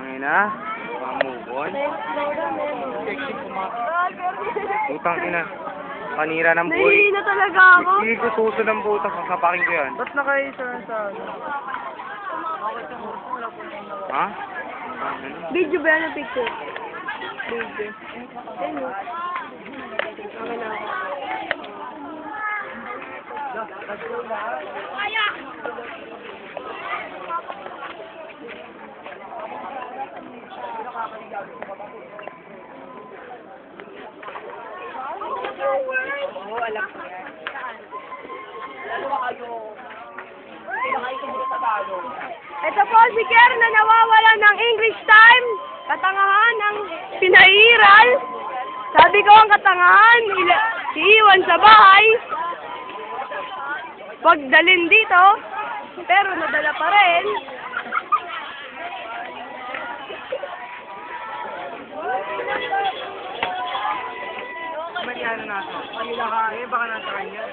Ngayon na. Pamukon. Utang ina. Panira ng buhay. Nahihi na talaga ako. Hindi ko susunod ng buta. Kasapakin ko yan. Ba't nakaisa sa ano? Ha? Video ba yan ang picture? Video. Ayun. Okay na ako. Oo, alam ko yan. Lalo ba kayo? Kailan kayo sumunod sa talo? Ito po si Kier na nawawala ng English time. Katangahan ng pinairal. Sabi ko ang katangahan, iiwan sa bahay. Wag dalhin dito. Pero nadala pa rin. Mangyano na ito. Kanila ka, baka nasa kanya.